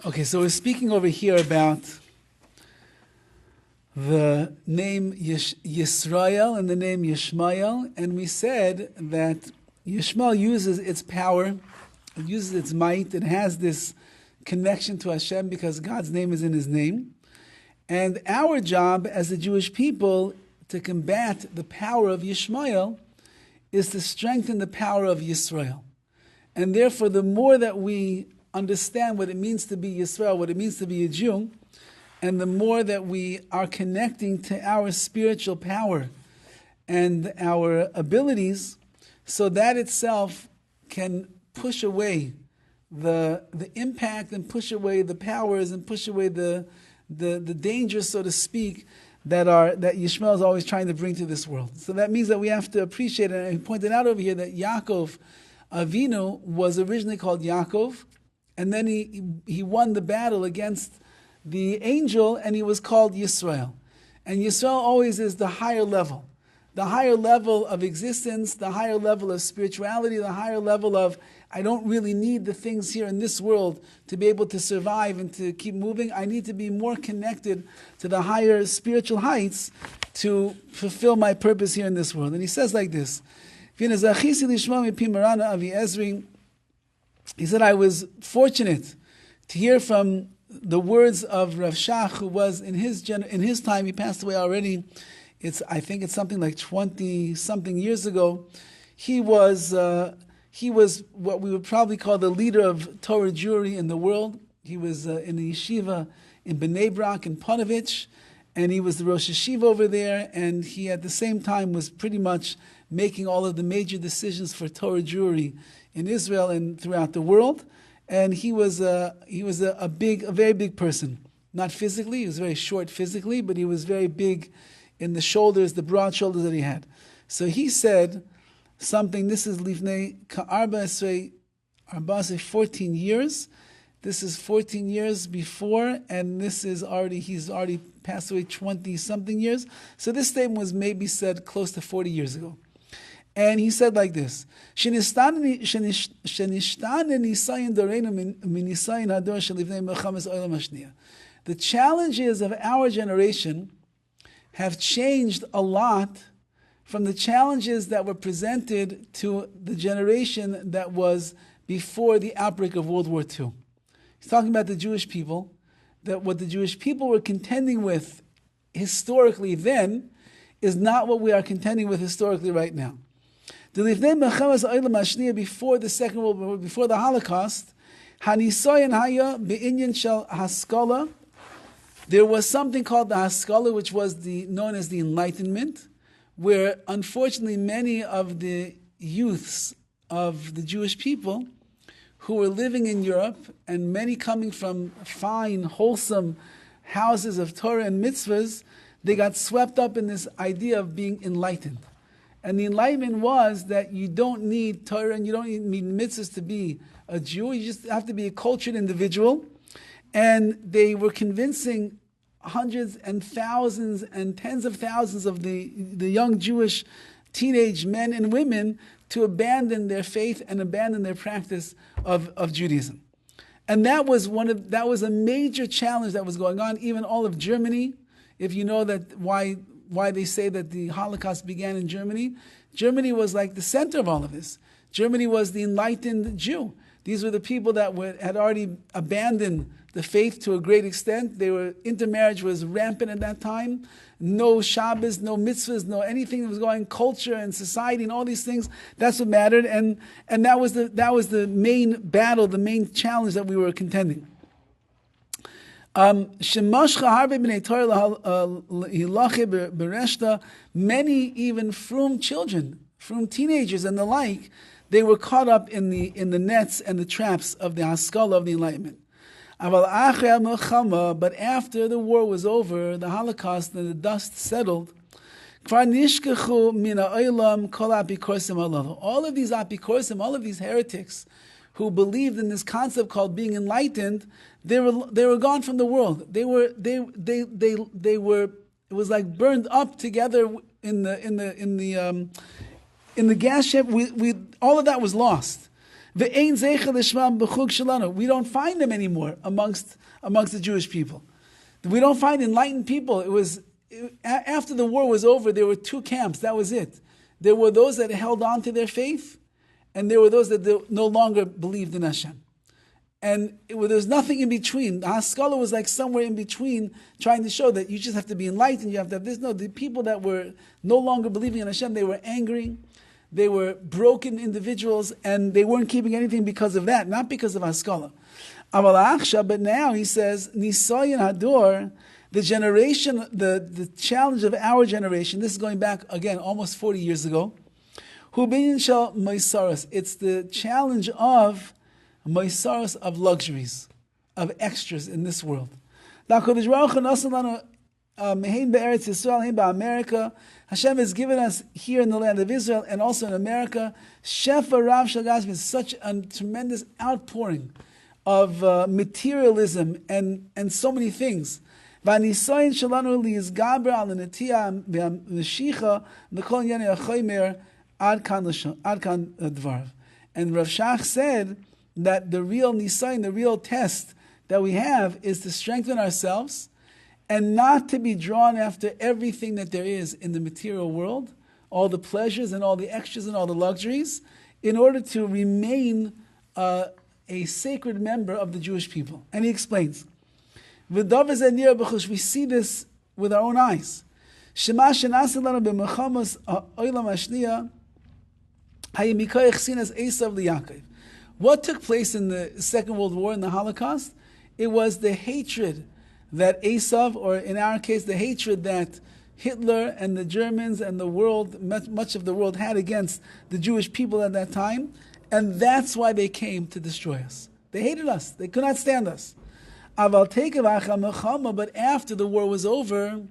Okay, so we're speaking over here about the name Yisrael and the name Yishmael, and we said that Yishmael uses its power, it uses its might, it has this connection to Hashem because God's name is in his name. And our job as the Jewish people to combat the power of Yishmael is to strengthen the power of Yisrael. And therefore, the more that we understand what it means to be Yisrael, what it means to be a Jew, and the more that we are connecting to our spiritual power and our abilities, so that itself can push away the impact and push away the powers and push away the dangers, so to speak, that Yishmael is always trying to bring to this world. So that means that we have to appreciate it. And he pointed out over here that Yaakov Avinu was originally called Yaakov, and then he won the battle against the angel, and he was called Yisrael. And Yisrael always is the higher level of existence, the higher level of spirituality, the higher level of, I don't really need the things here in this world to be able to survive and to keep moving. I need to be more connected to the higher spiritual heights to fulfill my purpose here in this world. And he says like this, he said, I was fortunate to hear from the words of Rav Shach, who was in his time, he passed away already. I think it's something like 20-something years ago. He was what we would probably call the leader of Torah Jewry in the world. He was in the yeshiva in Bnei Brak in Panovich, and he was the Rosh Yeshiva over there, and he at the same time was pretty much making all of the major decisions for Torah Jewry in Israel and throughout the world. And he was a very big person. Not physically, he was very short physically, but he was very big in the shoulders, the broad shoulders that he had. So he said something, this is Livnei Ka'arba Esrei 14 years. This is 14 years before, and he's already passed away 20-something years. So this statement was maybe said close to 40 years ago. And he said like this, the challenges of our generation have changed a lot from the challenges that were presented to the generation that was before the outbreak of World War II. He's talking about the Jewish people, that what the Jewish people were contending with historically then is not what we are contending with historically right now. Before the Second World War, before the Holocaust, there was something called the Haskalah, which was known as the Enlightenment, where unfortunately many of the youths of the Jewish people who were living in Europe, and many coming from fine, wholesome houses of Torah and mitzvahs, they got swept up in this idea of being enlightened. And the enlightenment was that you don't need Torah and you don't need mitzvahs to be a Jew. You just have to be a cultured individual. And they were convincing hundreds and thousands and tens of thousands of the young Jewish teenage men and women to abandon their faith and abandon their practice of Judaism. And that was a major challenge that was going on. Even all of Germany, if you know that why they say that the Holocaust began in Germany. Germany was like the center of all of this. Germany was the enlightened Jew. These were the people that had already abandoned the faith to a great extent. Intermarriage was rampant at that time. No Shabbos, no mitzvahs, no anything that was going, culture and society and all these things. That's what mattered. And that was the main battle, the main challenge that we were contending. Many even frum children, frum teenagers and the like, they were caught up in the nets and the traps of the Haskalah of the Enlightenment. But after the war was over, the Holocaust and the dust settled, all of these apikorsim, all of these heretics who believed in this concept called being enlightened, they were gone from the world. They were it was like burned up together in the gas ship. All of that was lost. We don't find them anymore amongst the Jewish people. We don't find enlightened people. After the war was over, there were two camps. That was it. There were those that held on to their faith, and there were those that no longer believed in Hashem. And there's nothing in between. The Haskalah was like somewhere in between, trying to show that you just have to be enlightened, you have to have this. No, the people that were no longer believing in Hashem, they were angry, they were broken individuals, and they weren't keeping anything because of that, not because of Haskalah. But now he says, Nisayan Hador, the generation, the challenge of our generation, this is going back, again, almost 40 years ago, it's the challenge of Moisaros, of luxuries, of extras in this world. Hashem has given us here in the land of Israel and also in America Shefa Rav Shal such a tremendous outpouring of materialism and so many things. And Rav Shach said that the real nisayon, the real test that we have is to strengthen ourselves and not to be drawn after everything that there is in the material world, all the pleasures and all the extras and all the luxuries, in order to remain a sacred member of the Jewish people. And he explains, we see this with our own eyes. What took place in the Second World War, in the Holocaust? It was the hatred that Esav, or in our case, the hatred that Hitler and the Germans and the world, much of the world had against the Jewish people at that time, and that's why they came to destroy us. They hated us. They could not stand us. But after the war was over,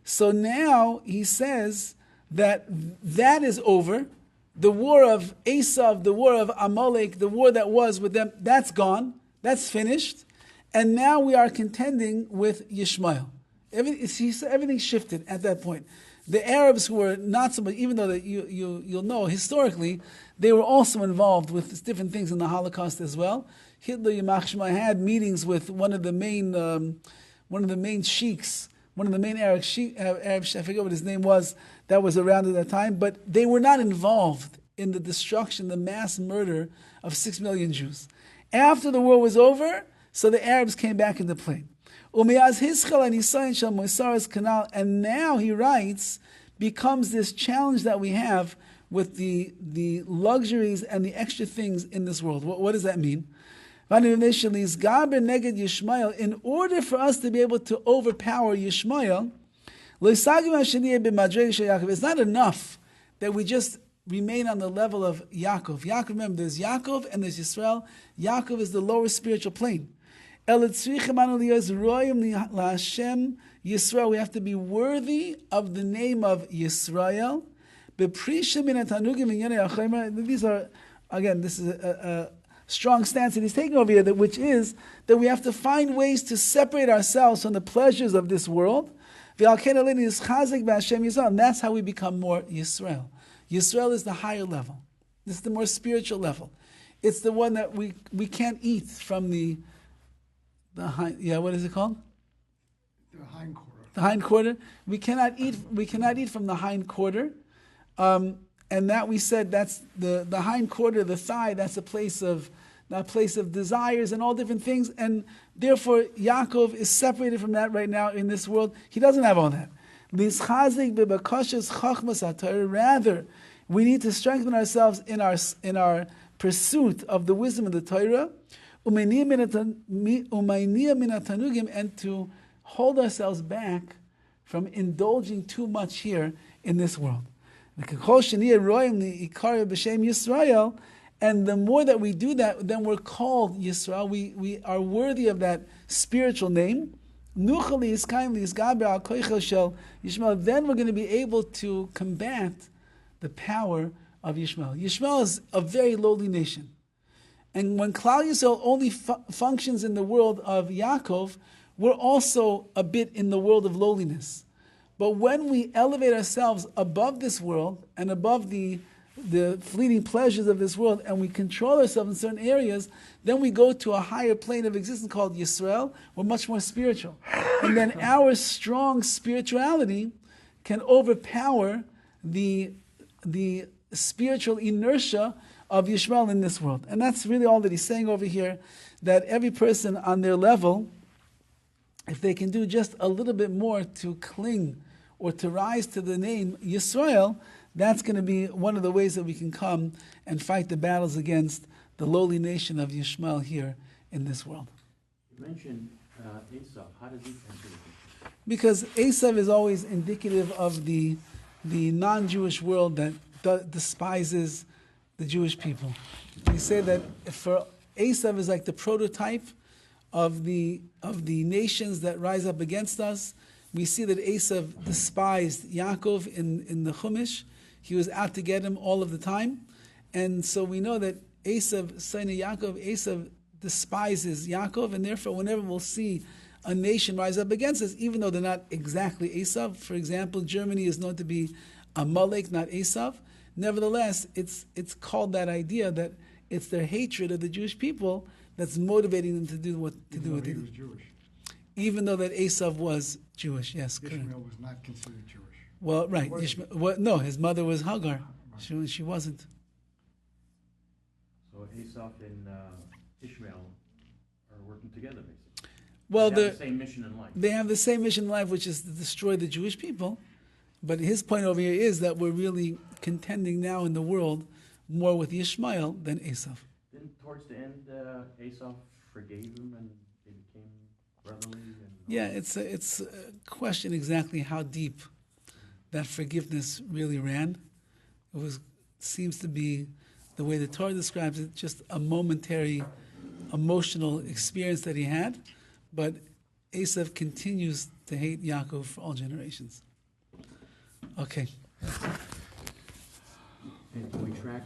so now he says that is over. The war of Esav, the war of Amalek, the war that was with them, that's gone. That's finished. And now we are contending with Yishmael. Everything shifted at that point. The Arabs who were not so much, even though that you'll know, historically, they were also involved with different things in the Holocaust as well. Hitler, Yamach Shema, had meetings with one of the main sheiks, one of the main Arab sheiks, I forget what his name was, that was around at that time, but they were not involved in the destruction, the mass murder of 6 million Jews. After the war was over, so the Arabs came back into play. And now, he writes, becomes this challenge that we have with the luxuries and the extra things in this world. What does that mean? In order for us to be able to overpower Yishmael, it's not enough that we just remain on the level of Yaakov. Yaakov, remember, there's Yaakov and there's Yisrael. Yaakov is the lower spiritual plane. Yisrael, we have to be worthy of the name of Yisrael. These are, again, this is a strong stance that he's taking over here, which is that we have to find ways to separate ourselves from the pleasures of this world. And that's how we become more Yisrael. Yisrael is the higher level. This is the more spiritual level. It's the one that we can't eat from the what is it called? The hind quarter. The hind quarter. We cannot eat from the hind quarter. And that we said that's the hind quarter, the thigh, that's a place of desires and all different things. And therefore Yaakov is separated from that right now in this world. He doesn't have all that. Rather, we need to strengthen ourselves in our pursuit of the wisdom of the Torah, and to hold ourselves back from indulging too much here in this world. And the more that we do that, then we're called Yisrael. We are worthy of that spiritual name. Then we're going to be able to combat the power of Yishmael. Yishmael is a very lowly nation. And when Klal Yisrael only functions in the world of Yaakov, we're also a bit in the world of lowliness. But when we elevate ourselves above this world and above the fleeting pleasures of this world, and we control ourselves in certain areas, then we go to a higher plane of existence called Yisrael. We're much more spiritual. And then our strong spirituality can overpower the spiritual inertia of Yishmael in this world. And that's really all that he's saying over here, that every person on their level, if they can do just a little bit more to cling or to rise to the name Yisrael, that's going to be one of the ways that we can come and fight the battles against the lowly nation of Yishmael here in this world. You mentioned Esau. How does he enter the picture? Because Esav is always indicative of the non-Jewish world that despises the Jewish people. We say that for Esav is like the prototype of the nations that rise up against us. We see that Esav despised Yaakov in the Chumash. He was out to get him all of the time. And so we know that Esav, son of Yaakov, Esav despises Yaakov, and therefore whenever we'll see a nation rise up against us, even though they're not exactly Esav, for example, Germany is known to be Amalek, not Esav, nevertheless, it's called that idea that it's their hatred of the Jewish people that's motivating them to do what they do. He was Jewish. Even though that Esav was Jewish, yes, correct. Ishmael was not considered Jewish. Well, right. No, his mother was Hagar. Right. She wasn't. So Esau and Ishmael are working together, basically. Well, they have the same mission in life. They have the same mission in life, which is to destroy the Jewish people. But his point over here is that we're really contending now in the world more with Ishmael than Esav. Then towards the end, Esau forgave him and they became brotherly. Yeah, it's a question exactly how deep that forgiveness really ran. It seems to be, the way the Torah describes it, just a momentary emotional experience that he had. But Esav continues to hate Yaakov for all generations. Okay. And can we track